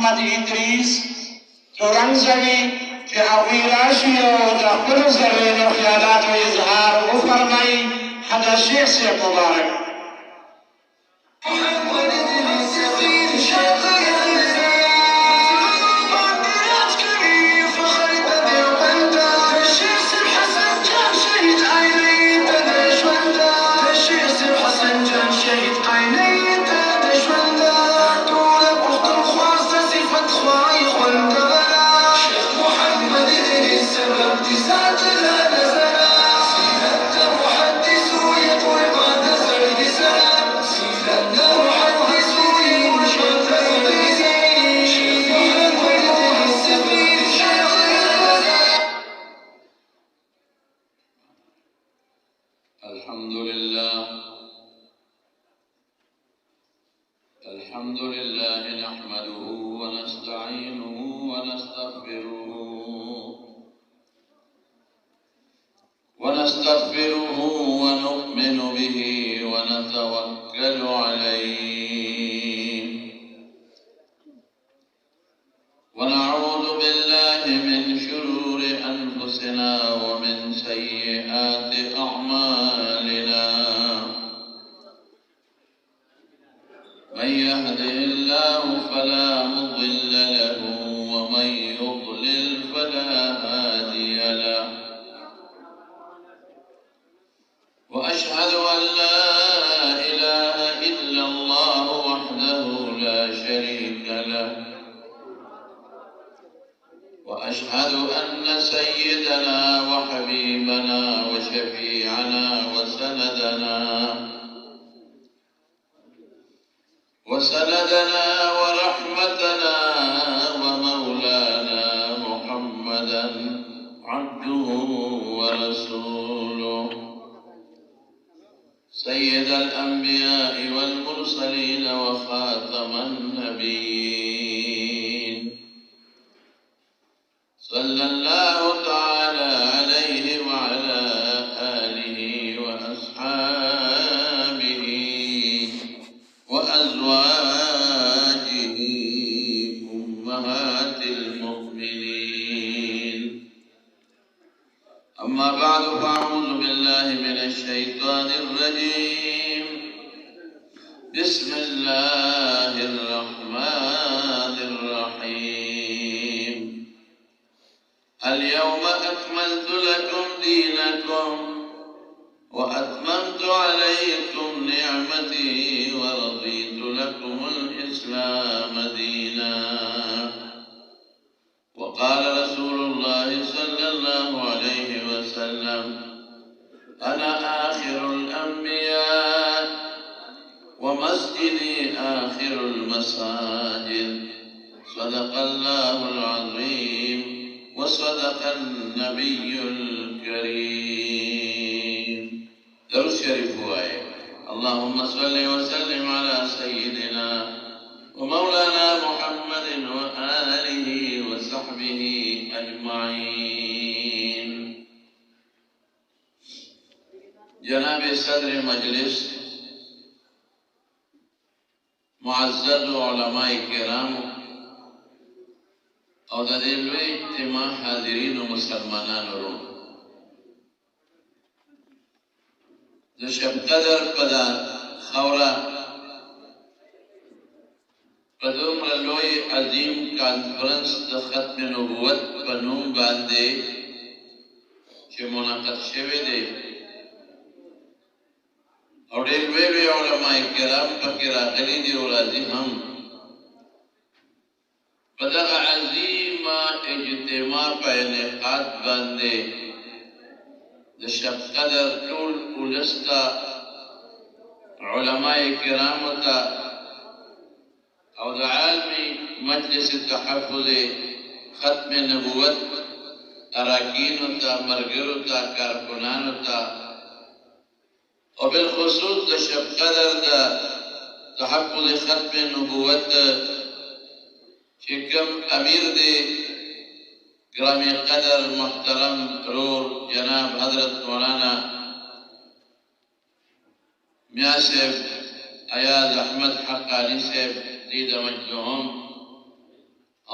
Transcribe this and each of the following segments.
محمد ادریس تورن زوی که هغوی راشي او د خپلو زرینو خیالاتو اظهار وفرمایي. حضرت شیخ صاحب مبارک. الحمد لله نحمده ونستعينه ونستغفره ونؤمن به ونتوكل عليه ونعوذ بالله من شرور أنفسنا ومن سيئات أعمالنا. من يهده الله فلا مضل له ومن يضلل فلا هادي له. وأشهد أن لا إله إلا الله وحده لا شريك له. وأشهد أن سيدنا وحبيبنا وشفيعنا وسندنا ورحمتنا ومولانا محمدا عبده ورسوله سيد الأنبياء والمرسلين وخاتم النبيين صلى الله تعالى عليه وعلى آله وأصحابه وأزواجه أمهات المؤمنين. أما بعد فأعوذ بالله من الشيطان الرجيم. بسم الله الرحمن الرحيم. اليوم أكملت لكم دينكم وأتممت عليكم نعمتي ورضيت لكم الإسلام دينا. وقال رسول الله صلى الله عليه وسلم: أنا آخر الأنبياء ومسجدي آخر المساجد. صدق الله العظيم وصدق النبي الكريم. درود شریف ہوئے. اللهم صل وسلم على سيدنا ومولانا محمد وآله وصحبه أجمعين. جناب صدر مجلس، معزز علماء کرام او د دې لوی اجتماع حاضرین او مسلمانانو ورو، د شب قدر په خوره په دومره لوی عظیم کانفرنس د ختم نبوت په نوم باندې چې منعقد شوی دی او ډېر لوی علماء کرام پکې راغلي دي او راځي هم. په دغه عظیمه اجتماع په انعقاد باندې د شب قدر ټول ولس ته، علماء کرامو ته او د عالمي مجلس تحفظ ختم نبوت اراکینو ته، ملګرو ته، کارکنانو ته او بالخصوص د شب قدر د تحفظ ختم نبوت چې کوم امیر دی گرامی قدر محترم رور جناب حضرت مولانا میاں صاحب ایاز احمد حقانی صاحب دید مجدهم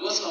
200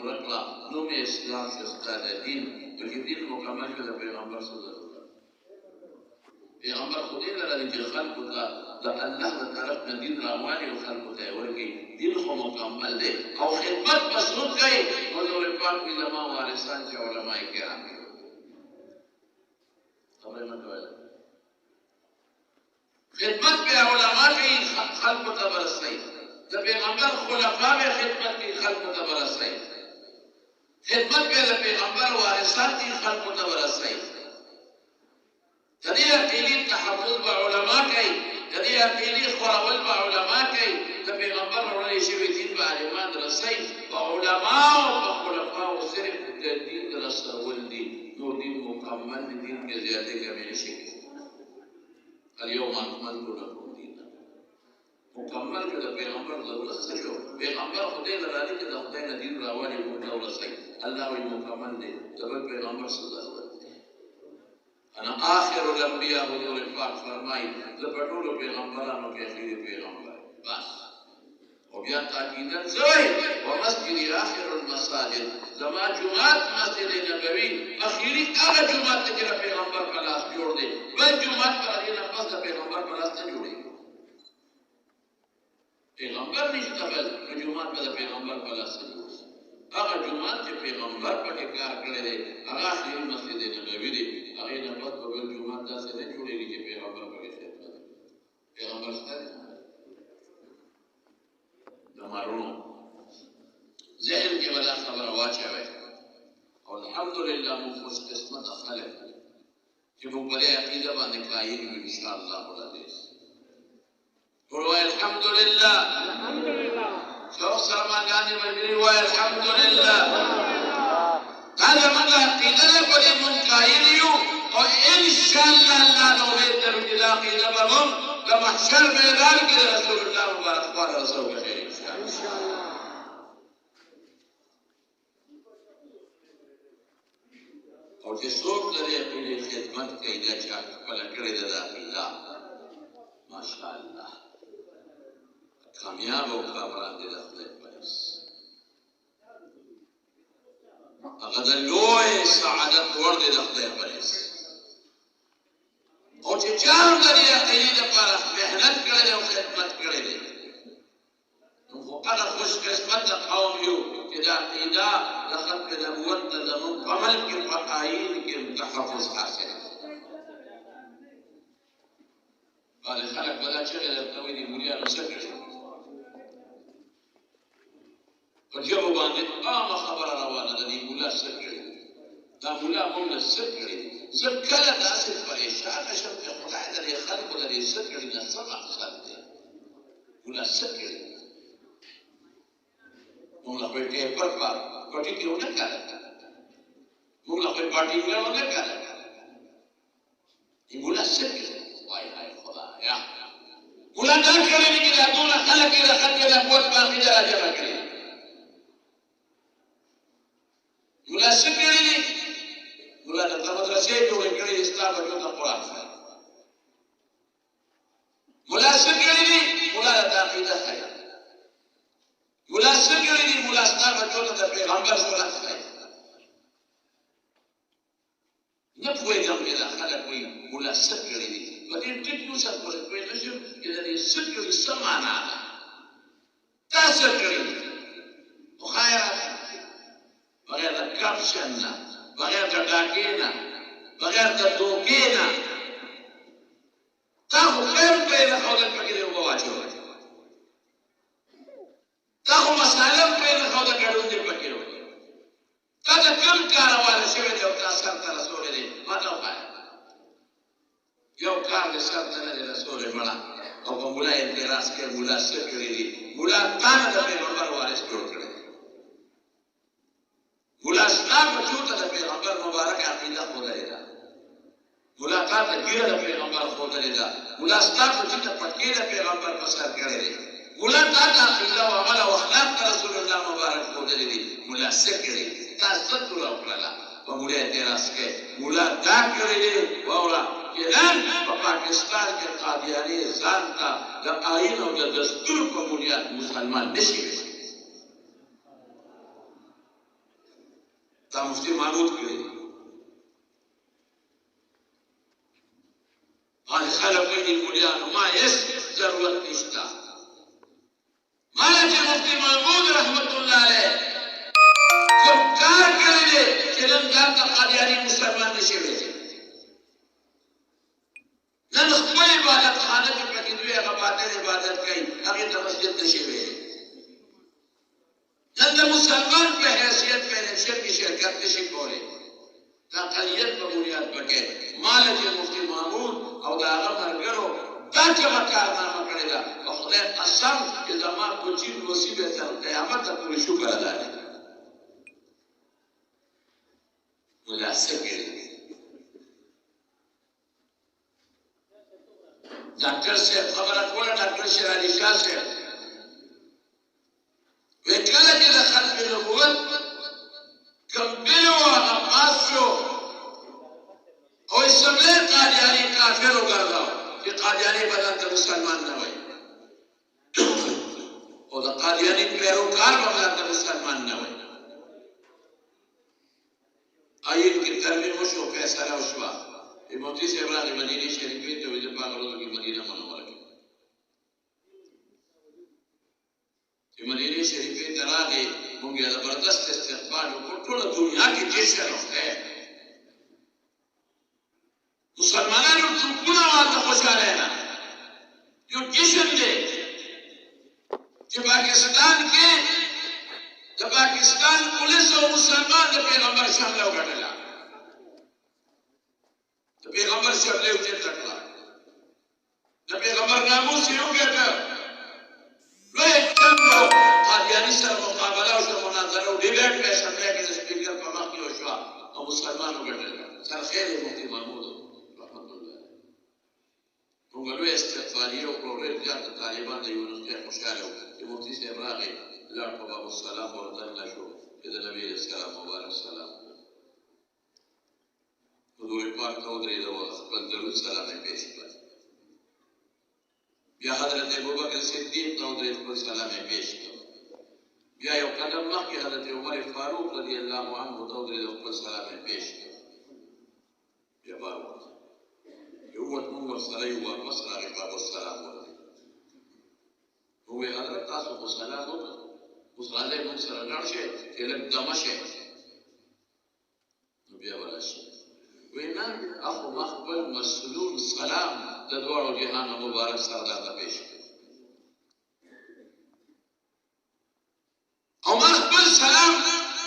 پورا کړه نو مې اسلام شسته د دین بلکې دین مکمل کړه د پیغمبر صلی الله علیه وسلم پیغمبر خدای لره چې خلکو ته د الله د طرف نه دین راوړي او خلکو ته ورکړي دین خو مکمل دی او خدمت مسعود کوي حضور پاک په زما وارثان چې علماء کرام خبره نه کوي خدمت په علماء کوي خلکو ته ورسوي د پیغمبر خلفاء به خدمت کوي خلکو ته ورسوي خدمت په د پیغمبر وارثان دي خلکو ته ورسوي تدې عقیدې تحفظ به علماء کوي تدې عقیدې خورول به علماء کوي د پیغمبر وړاندې شوی دین به عالمان رسوي او علماء او خلفاء صرف د دین رسول دي نو دین مکمل دین کې زیاتې کمې نشي اليوم اكملت لكم دينكم مکمل کې د پیغمبر ضرورت څه شو پیغمبر خدای لري چې د خدای نه دین راوړي او ورسوي الله وي مکمل دی د پیغمبر صلی الله علیه وسلم انا آخر الانبیاء حضور پاک فرمائی زپټولو پیغمبرانو کې اخیری پیغمبر بس او بیا تاکیدن زوی ومسجد آخر المساجد زما جمعات مسجد نبوی اخیری هغه جمعات چې پیغمبر په لاس جوړ دی بل جمعات پر دې نه پس د پیغمبر په لاس نه جوړي پیغمبر نشته بل جمعات په پیغمبر په لاس نه جوړي هغه جمعات چې پیغمبر پکې کار کړی دی هغه اخیری مسجد نبوی دی هغه نه پس په بل جمعات داسې نه جوړېږي چې پیغمبر پکې خدمت پیغمبر ستاسو دمارونو ذهن کې ولا خبره واچوي او الحمدلله موږ خوش قسمت خلک چې موږ په دې عقیده باندې قایل یو ان شاء الله تعالی ورو الحمدلله شو سرمانګانی ملګری وای الحمدلله هذا موږ عقیده په دې موږ قایل یو او ان شاء الله الله نو دې تر دې عقیده به موږ د محشر میدان کې رسول الله مبارک خوار رسول بخیر ان شاء الله او چې څوک لري خپل خدمت کوي دا چې خپل کړی د عقیده ماشاء الله کامیاب او کامران دي د خپل پرس هغه د لوی سعادت ورته د خپل پرس او چې چار لري عقیده لپاره مهنت کړي او خدمت کړي نو هغه خوش قسمت قوم یو چې د عقیده د ختم نبوت د زمون په عمل کې فقاین کې تحفظ حاصل قال خلق بلا چې د توحید مولیا رسول او جواب باندې عام خبره روانه ده دی مولا سکړي دا مولا موږ سکړي زکله داسې پریشان شم چې خدای دې خلق دې سکړي نه سم احسان دي مولا سکړي موږ په دې پر پټي کې ونه کړه موږ په پټي کې ونه کړه مولا سکړي وای هاي خدایا مولا دا کړی چې دا ټول خلک دې خلک دې قوت باندې راځي کړی مولا سکړي دي مولا د مدرسې جوړ کړی اسلام په جوړه قرآن سره مولا سکړي دي مولا د عقیده خیر مولا سکړي دي مولا اسلام په جوړه د پیغمبر سره خیر نه پوهیږم چې دا خلک وایي مولا سکړي دي په دې ټیټ یو څه پورې پوه نشم چې دا سکړي څه معنا ده تاسو کړی خو خیر بغیر د کرپشن نه بغیر د ډاکې نه بغیر د دوکې نه تا خو خیر پیدا خوږل پکې دی وواچو تا خو مسالم پیدا خوږل ګډون دی پکې تا د کم کارواله شوی دی او تا سر ته رسولی دی ما ته ووایه یو کار د سر ته نه دی رسولی مړه او په مولا اعتراض کوي مولا څه کړي دي مولا تا نه د پیغمبر وارث جوړ کړی مولا اسلام وجود د پیغمبر مبارک عقیده خدای دا مولا تا ته ګیره د پیغمبر خدای دا مولا اسلام وجود د پټکې د پیغمبر په سر کړی دی مولا تا ته عقیده او عمل او اخلاق د رسول الله مبارک خدای دی مولا څه کړي تاسو ټول وکړه په مولا اعتراض کوي مولا دا کړی دی واورا نن په پاکستان کې قادیانی ځان ته د آئین او د دستور په بنیاد مسلمان نشي دا مفتی محمود کړی هغه خلک وایي مولیانو ما هیڅ ضرورت نشته مالا چې مفتی محمود رحمت الله علیه کوم کار کړی دی چې نن دلته قادیاني مسلمان نشي ویلی نن خپل عبادت خانه کې پکې دوی هغه باطل عبادت کوي هغې ته مسجد نشي ویلی نن د مسلمان په حیثیت باندې شرک شرکت نشي کولی دا اقلیت په بنیاد پکې مالا چې مفتی محمود او د هغه ملګرو دا کومه کارنامه کړې ده په خدای قسم چې زما کوچین وصي به تر قیامته پورې شکر ادا کړي ملا څه کړي ډاکټر صاحب خبره کوله ډاکټر شیر علي شاه صاحب وایي کله چې د ختم نبوت کوم بل و هغه پاس شو او اسمبلی قادیاني کافر وګرځاو چې قادیاني بدن ته مسلمان نه وایي او د قادیاني پیروکار بدن ته مسلمان نه وایي آئین کی ترمیم وشو فیصله وشوه مفتی صاحب راغی مدینه شریفې ته وایي د په هغه ورځو کې مدینه منوره کې چې مدینه شریفې ته راغی موږ یې زبردست استقبال وکړو ټوله دنیا کې جشن وکړی مسلمانانو ټوپونه ورته خوشحاله نه یو جشن دی چې پاکستان کې د پاکستان پولیس او مسلمان د پیغمبر شمله وګټله د پیغمبر شمله اوچته کړه د پیغمبر ناموس یې وګټه لوی جنګ قادیاني سره مقابله وشوه مناظره او ډیبیټ په اسمبلی کې د سپیکر په مخ کې وشوه او مسلمان وګټله سرخیل یې مفتي محمود موږ لوی استقبالیه وکړو ډېر زیات د طالبان د یونسکۍ خوشحاله وو چې مفتي صاحب راغی لاړ په باب السلام ورته نه شو چې د نبي اسلام مبارک سلام حضور پاک ته ودرېده او خپل درود سلام یې پیش کړ بیا حضرت ابوبکر صدیق ته ودرېد خپل سلام یې پیش کړ بیا یو قدم مخکې حضرت عمر فاروق رضی الله عنه ته ودرېد او خپل سلام یې پیش کړ بیا بار یووت موږ ورسره یو واپس راغی باب السلام ورته ووایي حضرت تاسو خو سلام وکړ اوس راځئ موږ سره لاړ شئ چې لږ دمه شئ نو بیا به راشي وایي نه اخو ما خپل مسلول سلام د دواړو جهانو مبارک سره درته پیش کړ او ما خپل سلام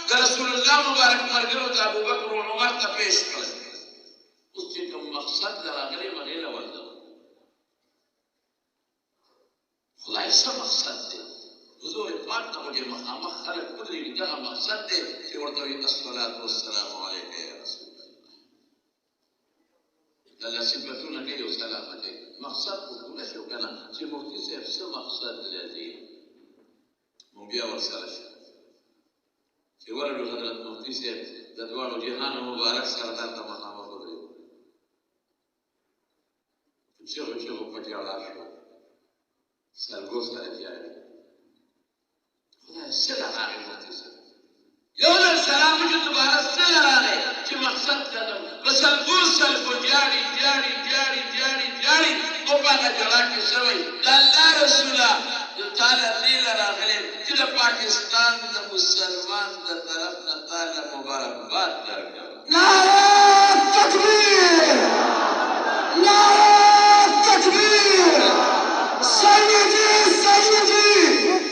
د رسول الله مبارک ملګرو ته ابوبکر او عمر ته پیش کړ اوس چې کوم مقصد له راغلی هغې له ورځم خدای څه مقصد دی حضور پاک ته چې مخامخ خلک ودرېږي دغه مقصد دی چې ورته وایي الصلاة والسلام علیک یا رسول الله د الله صفتونه کوي او سلامت کوي مقصد خو پوره شو که نه چې مفتي صاحب څه مقصد لري نو بیا ورسره شو چې ورغلو حضرت مفتي صاحب د دواړو جهانو مبارک سردار ته مخامخ ودرېدو چغو چغو په ژړا شو سرګو سره جاري خدای څه له راغی مفتي صاحب یو ځل سلام وکړو دوباره څه له راغی چې مقصد کدم په سلګو سلګو جاري جاري جاري جاري جاري او په هغه ژړا کې څه وایي د الله رسوله تعالی دې له راغلی چې د پاکستان د مسلمان د طرف نه تعالی مبارکباد درکړه نعرہ تکبیر نعرہ تکبیر سیدی سیدی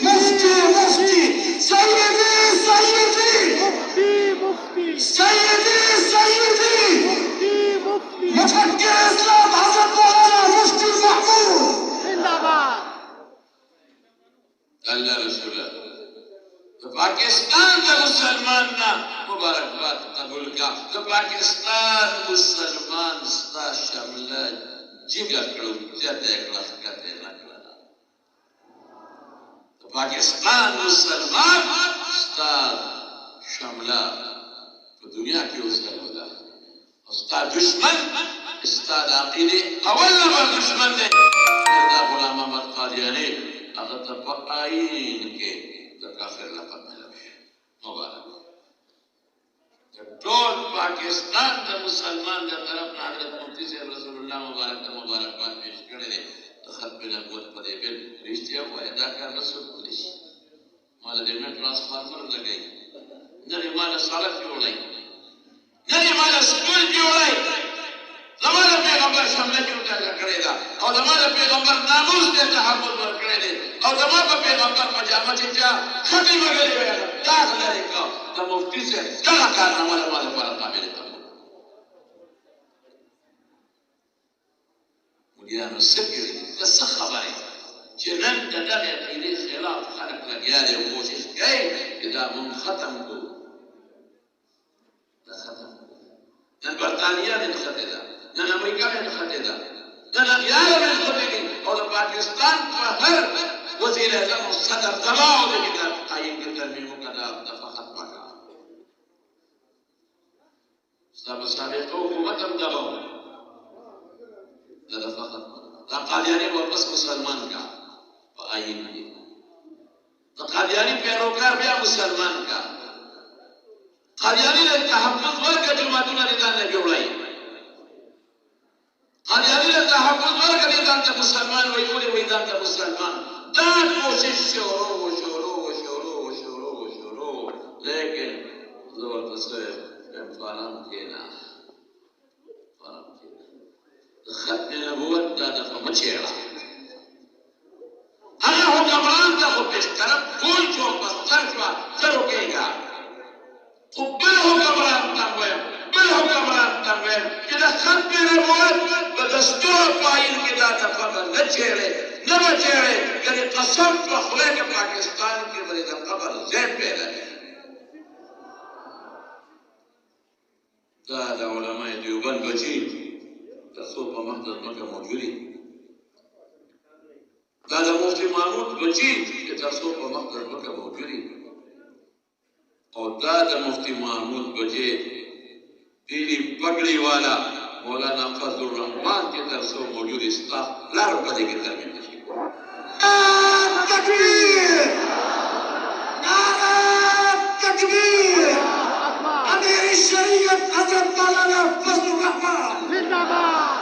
مفتی مفتی سیدی سیدی مفتی سیدی سیدی مفکر اسلام حضرت مولانا مفتی محمود زندہ باد الله رسوله د پاکستان د مسلمان نه مبارکباد قبول کا د پاکستان مسلمان ستا شمله جګه کړو چته کړه کته نه کړه د پاکستان مسلمان ستا شمله په دنیا کې وسره او ستا دشمن ستا د عقیده اول نمبر دشمن دی مرزا غلام احمد قادیانی هغه ته په آیین کې د کافر لقب ملوي مبارک ټول پاکستان د مسلمان د طرف نه حضرت مفتی صاحب رسول الله مبارک ته مبارکباد پیش کړی دی د ختم نبوت په دې بل رښتیا وایي دا کار نه څوک کولی شي ما له دې نه ټرانسفارمر لګوي نه یې ما له سړک جوړوي نه یې ما له سکول جوړوي زما د پیغمبر شمله جوړه کړې ده او زما د پیغمبر ناموس ته تحفظ ورکړی دی او زما په پیغمبر په جامه چې چا ختم وګړي وي داغ لري کو د مفتی صاحب دغه کارنامه له ما لپاره قابل ده مليانو سکري د څه خبرې چې نن د دغه عقیدې خلاف خلک لګیا دي او کوشش کوي چې دا مونږ ختم کړو دا ختم نن برطانیه ننخته ده نن امریکا ننخته ده نن اغیار ننخته دي او د پاکستان په هر وزیر اعظم او صدر دباو د کتاب قایم کې ترمیم وکړه د فقط پکا سابق حکومت هم دباو دا فقط دا قادیانی واپس مسلمان کا آئین دی دا قادیانی پیروکار بیا مسلمان کا قادیانی نے تحفظ ورکا جماعتونا ندان نے جوڑائی قادیانی نے تحفظ ورکا ندان تا مسلمان ویولی ویدان تا مسلمان دا کوشش شروع لیکن زور تصویر فارم کینا ختم نبوت دا دفع مچیڑا اگر حکمران دا خود بشترم بول جو بستر جو ترکے گا خود بل حکمران تنویم کہ دا ختم نبوت بدستور پائل کی دا دفع نچیڑے نمچیڑے یعنی قسم بخلے کے پاکستان کی بری دا قبر زیب پیدا ہے دا علماء دیوبند بچی تصور په مقدس مکه موجودی دا د مفتی محمود بچی چې تصور په مقدس مکه موجودی او دا د مفتی محمود بچی پیلی پگڑی والا مولانا فضل الرحمن چې تصور موجودی ستا لار په دې کې ترمیم شي تکبیر نعرہ تکبیر امیر شریعت حضرت مولانا فضل الرحمن زندہ باد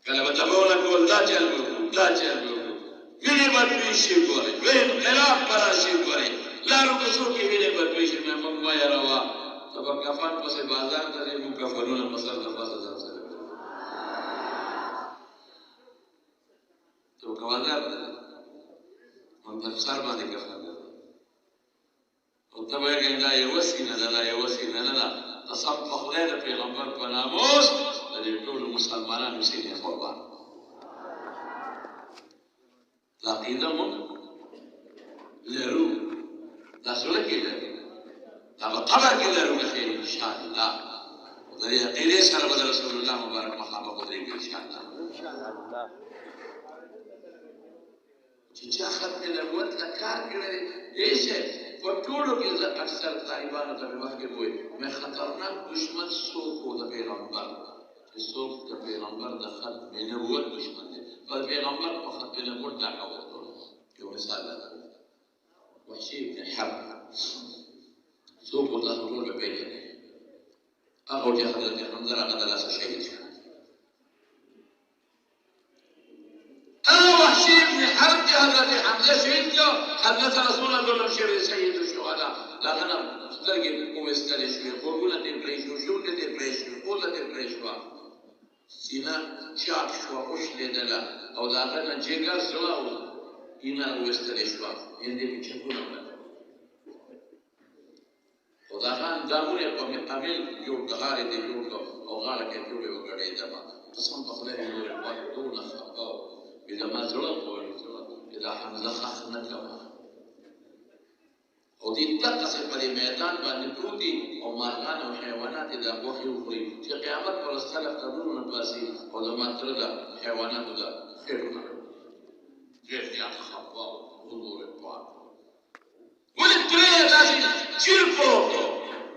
کله به تبونه کول دا چل ویني بدوي شي ګوري وین خلاف پر شي ګوري لارو کوڅو کې ویني بدوي شي مې مونږ ما یراوا تبه کفن پسې بازار ته دې مونږ کفنونه مسل د پاسه ځم سره تو کوازار مونږ په سر باندې کفن او تبه ګنده یو وسینه دا یو وسینه نه قسم په خدای د پیغمبر په ناموس د ټول مسلمانانو سینې قربان العقیده مونږ لرو دا زړه کې لرو دا په قبر کې لرو خیر ان شاء الله د دې عقیده سره به رسول الله مبارک مخامخ ودرېږي ان شاء الله چې چا ختم نبوت لا کار کړی دی په ټولو کې زه اکثر طالبانو ته مخکې وایي مې خطرناک دشمن څوک و د پیغمبر چې څوک د پیغمبر د ختم نبوت دشمن دی پر پیغمبر په ختم نبوت ډاکه وکړو یو مثال ده وحشي بن حرب څوک ورته ټول به پیژني هغه چې حضرت حمزه هغه د لاسه شهید شو وحشي بن حرب حضرت حمزه شهید کړ حضرت رسول الله شهید سید الشهداء لا غنم سترګې کومې ستړې شوې خوبونه دې پرې شو شونډې دې پرې شوې خوله دې پرې شوه سینه چاک شوه وشلېدله او د هغه نه جګر زړه و اینه ویستلې شوه هندې مې چکونه کړل خو د هغه اندامونه یې په مقابل جوړ کړ غاړې دې جوړ کړ او غاړه کې جوړې وګړېدمه قسم په خدای مې وویل پاک دونه خفه و چې زما زړه غواړي چې دا حمزه خښ نه کوه او دې دقسې په دې میدان باندې پروت دي او مارغان او حیوانات یې دا غوښې وخوري چې قیامت پر ورځ خلک قبرونو نه باسي او زما تره د حیواناتو د خېټونه ډېر زیات خفه و حضور پاک ولې تره یې داسې چیر پروت دی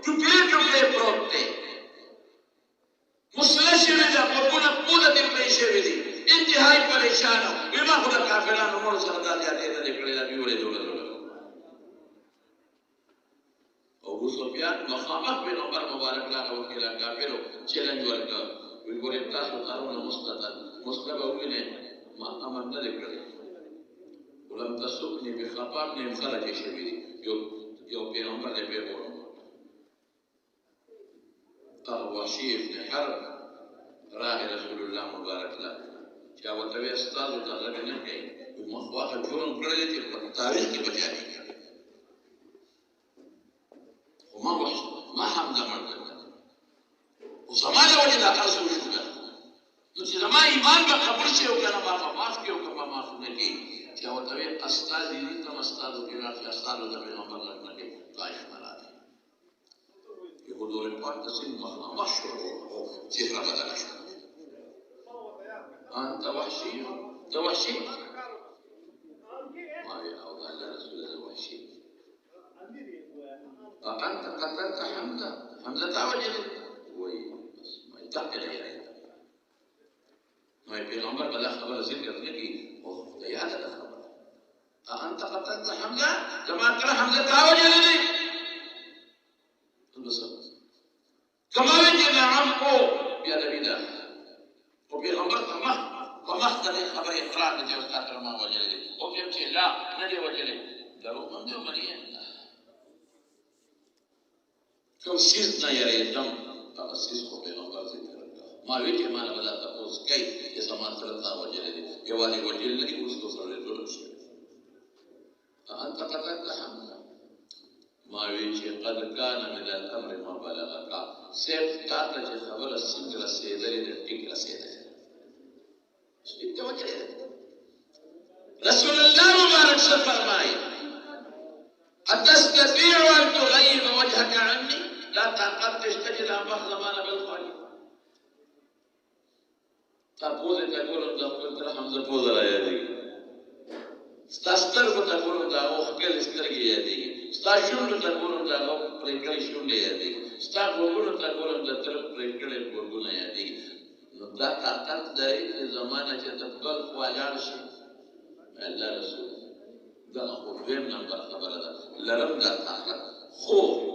ټوکلې پروت دی مسله شوې ده غوږونه پوله دې پرې شوي دي انتهایی پریشان و وی ما خو د کافرانو مړو سره دا زیاتې نه دې کړې دا مې ولې جوړه او ابو سفیان مخامخ پیغمبر مبارک لا وکیلا کافرو چیلنج ورکا وی ګورې تاسو قانون مستقبل وینه ما امر نه کړی ولم تسقني بخطاب نه خرج شي یو پیغمبر دې پیغمبر وحشي بن حرب راهي رسول الله مبارک لا چې هغه ته استاد ته غږ نه کوي مخواخه جوړ کړل چې په تاریخ کې بچایي ما حمد مرد وزمانه وجه دا تاسو وشو نو چې زما ایمان به قبول شي او کنه ما معاف کیو کما معاف نه کی چې او ته استاد دې تم استاد کې راځي استاد د پیغمبر نه کې طائف مراد يقولون القرآن تسمى مشروع چهره بدل شو انت وحشي انت وحشي ما يعوض على رسول الله وحشي أنت قتلت حمزة تعوجل وي بس ما يتعقل عليه ما يبين عمر بلا خبر ذكر نبي وخذ هذا الخبر أنت قتلت حمزة كما ترى حمزة تعوجل لي كما وجد عمه يا نبي الله وبين عمر طمحت لي خبر إقرار نجي أستاذ ما وجل لي وفهمت لا نجي وجل لي دروغ من جو مليان كم سيزنا يريدم فأسيس خو پیغمبر ذکر ما ویچه مانا بدا تقوز کئی یہ زمان تلتا وجل دی یوالی وجل ندی اس کو سر ظلم شد أنت قتلت حمزة ما ویچه قد كان من الأمر ما بلغك سيف تاتا چه خبر السنگ رسیده لی در ٹک رسیده انت وجل دی رسول الله مبارک سے فرمائی أتستطيع أن تغيب وجهك عني؟ لا طاقت تشتجل أمخ زمان بالخير. تقول تقولون ده حمزة فوز لا يدي. استستر تقولون ده أخكل استرجي يدي. استشون تقولون ده أخ بريكل شون يدي. استقولون تقولون ده ترى بريكل برجونا يدي. ده طاقت ده زمان جتبقى خوالارش. الله رسول. ده أخو بهم نمبر خبره ده لرم ده طاقت خو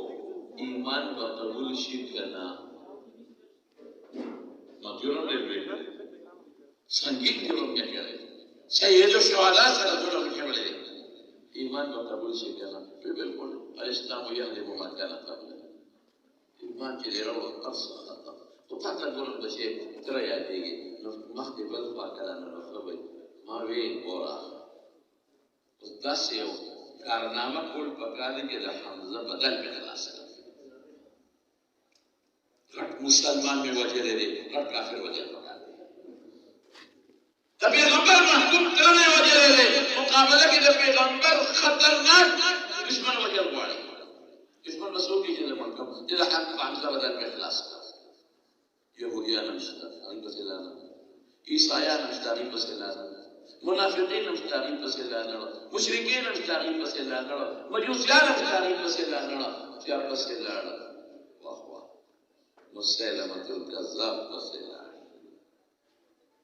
ایمان با قبول شي کنا ما جرم دې وې څنګه جرم نه کړی سید الشهدا سره جرم کړی ایمان با قبول شي کنا په بالکل اسلام یهدی ما کان قبل ایمان چې له اصل خطا او تاسو جرم بشي تر یادېږي نو مخکې بل خوا کړه نو خبرې ما وی ګورا داس یو کارنامه کول پکاله کې د حمزه بدل په خلاص غټ مسلمان می وجه لري غټ کافر وجه پکاله د پیغمبر محبوب کرنے وجه لري مقابله کې د پیغمبر خطرناک دشمن وجه غواړي دشمن مسوق کې د منکم د حق حمزه بدل په خلاص يهوديان مشتا علي بس لانا عيسایان مشتا علي بس لانا منافقین مشتاقین پسې لاندړ مشرکین مشتاقین پسې لاندړ مجوسیان مشتاقین پسې لاندړ چې پسې لاندړ واه واه مسلمه الکذاب پسې لاندړ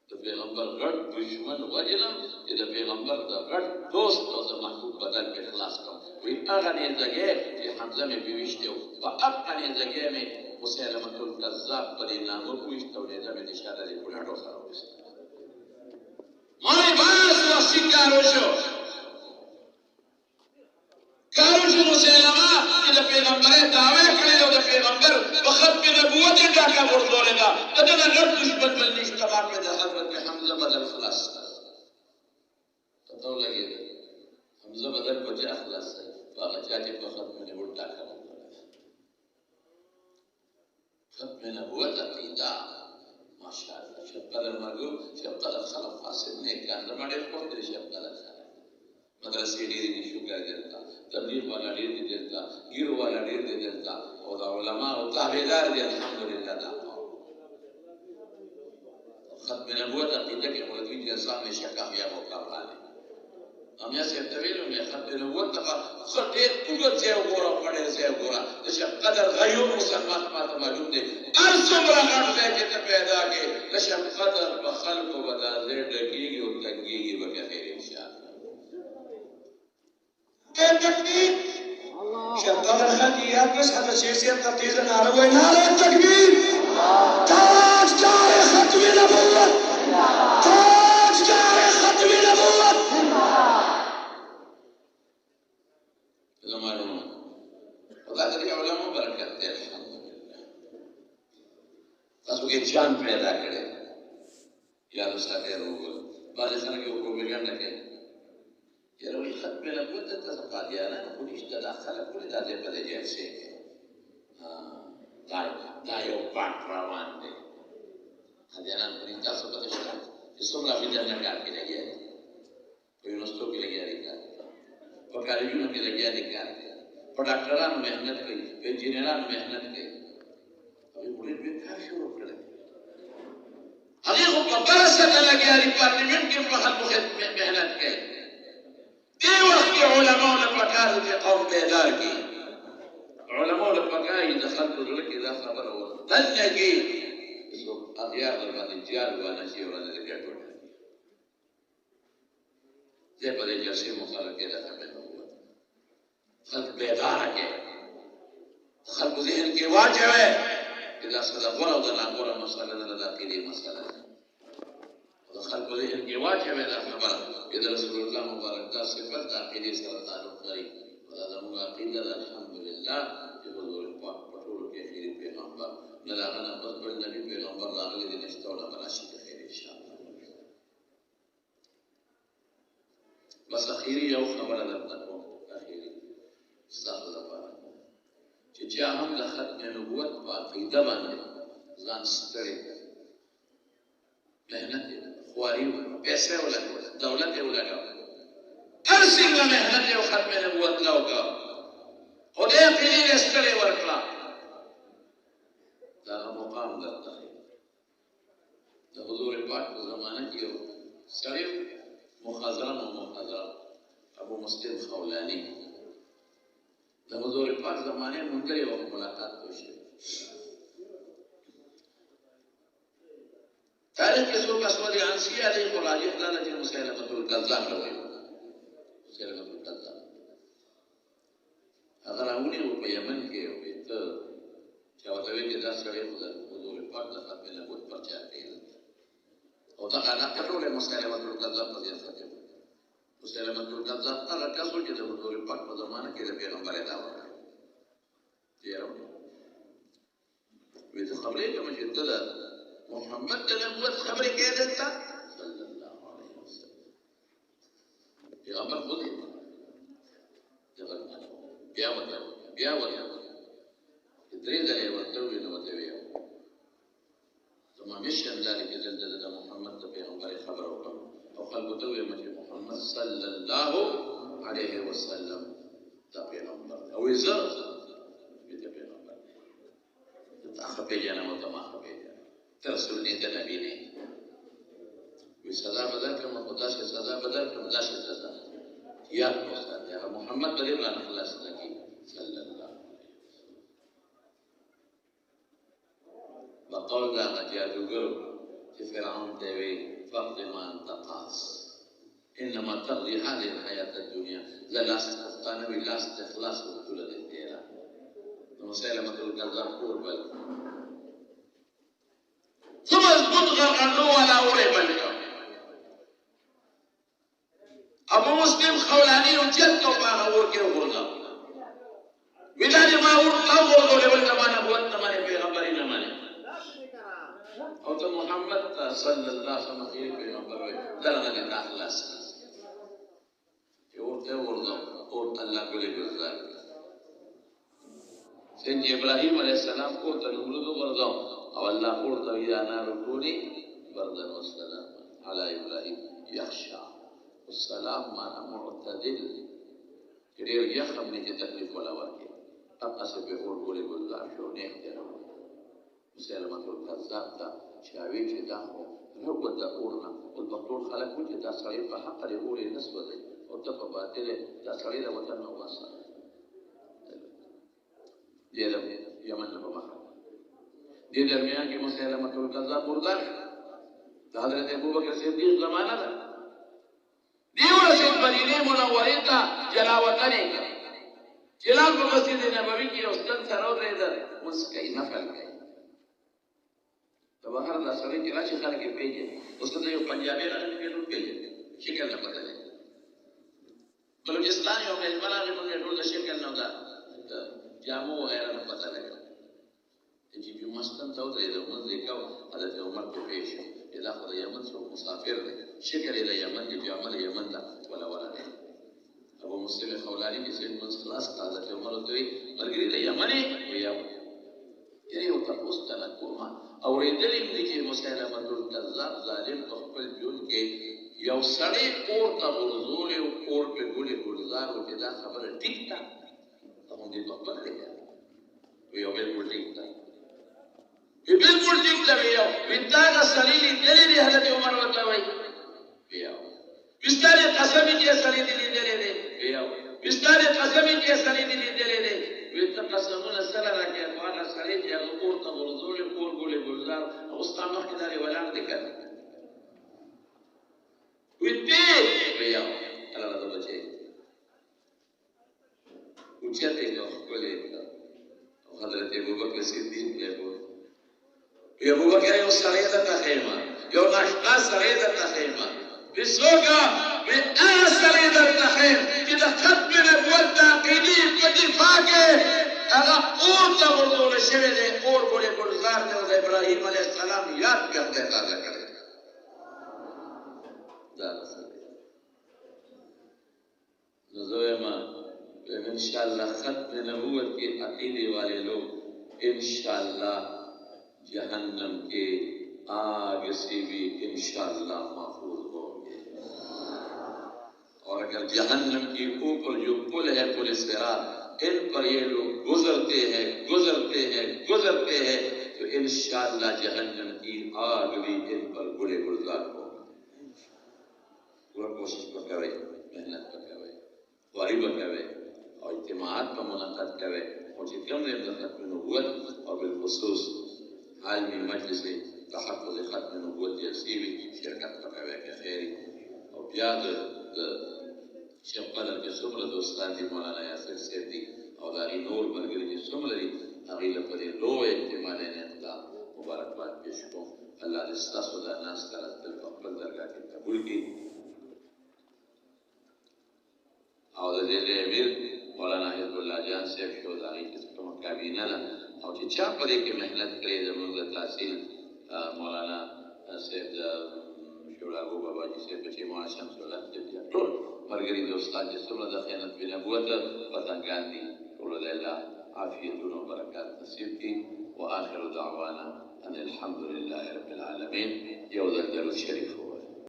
د پیغمبر غټ دشمن وجنه چې د پیغمبر د غټ دوست او د محبوب بدل کې خلاص کړ وی هغه نه ځګه چې حمزه مې بيوشته او هغه نه ځګه مې مسلمه الکذاب پرې نامو کوښته ولې د اشاره لري په اړه سره مانے باز وحشی کاروشو مسلمہ کہ دا پیغمبر دعوے کھڑے ہو دا پیغمبر وقت میں نبوت ڈاکہ بردولے گا ادنا رب دشمن ملنی اشتباق میں دا حضرت حمزہ بدل خلاص تتو لگے دا حمزہ بدل بجا خلاص ہے واقع چاہتے وقت میں نبوت ڈاکہ بردولے گا خط میں نبوت عقیدہ ماشاءالله شب قدر مرګو شب قدر خلق فاسد نه کان زمړې کوته شب قدر مدرسې ډېرې نشو ګرځېدل تبلیغ والا ډېر دي درتا ګیرو والا ډېر دي درتا او دا علما او تابعدار دي الحمدلله دا ختم نبوت عقیده کې مولوی دي اسلام نشه کامیاب او کامیاب هم یا څه ته ویلو مې ختم نبوت ته خټه وګور ځای وګوره پړې ځای وګوره د شب قدر غیور مسلمان ماته معلوم دي ارسمره غړ ځای کې ته پیدا کې د شب قدر په خلکو ودا زه ډګيږي او تنګيږي به خیر ان شاء الله شباب الخديات بس هذا شيء سيد ترتيز النار نار التكبير تاج دار ختم النبوة تاج دار ختم النبوة زمانه وذات العلماء بركات الحمد لله تاسو کې جان پیدا کړي یا رساله ورو بعد څنګه یو پروپاګاندا کوي یره وي ختم نبوت ته قادیانه پولیس ته داخله کړي د دې په دې ځای دا یو پاک روان دی قادیانان پولیس تاسو ته شته چې څومره فکر نه کوي لګي په یونیورسيټو کې لګي په کالجونو کې لګي په ډاکټرانو مهنت کوي په انجینرانو مهنت کوي هغه پولیس به کار شروع کړي هغه په برسه لګي ډپارټمنټ کې په خلکو مهنت کوي دی وخت علماء له پکار دي قوم بیدار کی علماء له پکار دي خلکو لکه دا خبره و دنه کې اغیار باندې جال باندې شي ورته ګټو دې په دې جلسه مخالفه ده خلق بیدار کې خلق ذهن کې واچوي اذا صدقوا او د ناقوره مسله ده د عقیدې مسله ده خلق ذهن کې واچوي دا خبره اذا رسول الله مبارک دا صفات د عقیدې سره تعلق لري دا زموږ عقیده ده الحمدلله چې حضور پاک په ټول کې خیر پیغمبر نه لاغنه بس بل نبی پیغمبر راغلي دي نشته ولا براشي د خیر ان شاء الله بس اخیری یو خبره درته کوم اخیری استغفر الله چې چا هم د ختم نبوت په عقیده باندې ځان ستړی مهنت خواري پیسې ولګول دولت یې ولګول هر څنګه مهنت او ختم نبوت لا وکړه خدای په دې ستړی ورکړه دا مقام درته د حضور پاک په زمانه کې یو سړی محاضره ابو مسلم خولانی د حضور پاک زمانه مونږ یو ملاقات وشي تاریخ کې څوک اسود انسی علی قراجه دانه چې مسلمه الکذاب راوي مسلمه الکذاب هغه راونی په یمن کې او ته چې ورته وی دا سړی حضور پاک د ختم نبوت پرچا کوي او دا انا ټول مسلمه الکذاب په دې سره مسلمه الکذاب هغه کسو چې د حضور پاک په زمانه کې د پیغمبر دعوت دیرو وې ته خبرې کوم چې ته محمد د نبوت خبرې کې دلته صلی الله علیه وسلم پیغمبر خو دې بیا وته درې ځله ورته وی نو ته وی زموږ مشن دا کې دلته د محمد د پیغمبر خبر وکړو او خلکو ته وی چې محمد صلی الله علیه وسلم دا پیغمبر او زه دې پیغمبر ته خپې جنا متما رسول نے ته نبی نے وی سزا بدل کړم خدا سے سزا بدل کړم دا سے سزا یا استاد محمد بری الله خلاص کی صلی الله وقال دا جادوګر چې فرعون ته وی فقد ما انتقاص انما تقضي هذه الحياه الدنيا لا لاستخلاص ولا استخلاص وطول الديره مسلمه الكذاب قربل ثم اثبت غرقنو ولا اوري بلکو ابو مسلم خولانی اجت کو باغ اور کې ورغا ولادي ما ور تا ورغو له زمانه بوت زمانه پیغمبري نه مانه او ته محمد صلی الله علیه وسلم پیغمبر وي دغه نه اخلاص یو ته ورغا او الله ګلې ګزار سيدنا ابراهيم عليه السلام کو ته نمرود ورغا او الله قرط يا نار كوني بردا والسلام على ابراهيم يخشى والسلام مع معتدل كثير يخم من تكليف ولا واقع اقصد بقول قولي بالله شو نحتر مسلمة الكذاب دا شاوي چې دا هو د اورنا او دکتور خلک و چې دا سړی په حق لري اوري نسبت دی او ته په باطل دا سړی د وطن نو واسه دې یمن په مخه دې درمیان کې مسلمه الکذاب مردار د حضرت ابوبکر صدیق زمانہ ده دیو رسول مدینه منوره ته جلاوطن چلال په مسجد نبوي کې استاد سره ودرېدل اوس کوي نفل کوي د بهر د سړي چې راشي خلک یې پېژني استاد یو پنجابي راغلی دی ټول پېژني شکل نه پته لګي بلوچستان یو مېلمه راغی موږ ټول د شکل نه دا جامو وغیره نه پته لګي چې په مسجد ته ودرېدل موږ لیکو حضرت عمر ته پېښ شو دا خو د یمن څوک مسافر دی شکل یې د یمن دی چې عمل یمن ته ولا دی ابو مسلم خولاني کې سید منځ خلاص کړه حضرت عمر ته ملګری دی یمني ویو یعنی او تاسو ته نه کومه اورېدلې دي چې مسلمان الکذاب ظالم په خپل ژوند کې یو سړی کور ته ورزول او کور په ګولې ګلزار او دا خبره ټیک ده هم دې په خپل دی ویو بالکل ټیک ده بالکل ټیک ده ویو وینځه سړی دې دې حضرت عمر ورته وایي ویو بستاره قسمی کې سړی دې دې دې ویو بستاره قسمی کې سړی دې دې دې ویته قسمونه سره راکې وانا سړی چې هغه کور ته ورزول کور ګولې ګلزار او ستامه کې داري ولاړ دې کړ ویته ویو الله دې بچي اوچته نو کولې حضرت ابوبکر صدیق له ابوبکر یو سړی ته خیمه یو ناشنا سړی ته خیمه بسوګه من اصل التخيم كده ختم نبوت عقيدي په دفاع کې هغه اور ته ورزول شوی دی اور ګولې ګلزار دی د ابراهیم علیه السلام یاد کړه تازه کړه دا نو زویما ان شاء الله ختم نبوت کے عقیدے والے لوگ ان شاء اللہ جہنم کے آگ سے بھی ان شاء اللہ محفوظ ہوں گے اور اگر جہنم کی اوپر جو پل ہے پل صراط ان پر یہ لوگ گزرتے ہیں تو انشاءاللہ جہنم کی آگ بھی ان پر گلے گلزار ہوگا پورا کوشش پر کرے محنت پر کرے خواری پر کرے اور اجتماعات پر منعقد کرے اور جتنے نے ختم نبوت اور بالخصوص عالمی مجلس تحفظ ختم نبوت جلسی بھی شرکت پر کرے کہ خیری اور بیاد شیخ قلم کے سمر دوستان دی مولانا یاسر سید دی اور داری نور برگری کی سمر دی اغیل پر لو احتمال انتا مبارکباد پیش کو اللہ رستا صدا ناس کرت دل فقبل درگاہ کی قبول کی اور دل امیر مولانا حضب اللہ جان سیف شو داری کس کم کابینہ اور چی چاہ پڑے کے محنت کرے زمانگا تحصیل مولانا سیف شوڑا گو بابا جی سیف بچے مولانا شمس اللہ سیف دیا مرگری دوستان جس سمرہ دا خیانت بنبوت وطنگان دی قولو دا اللہ عافیتون و برکات نصیب کی و آخر دعوانا ان الحمدللہ رب العالمین یو ذا الجلو الشریف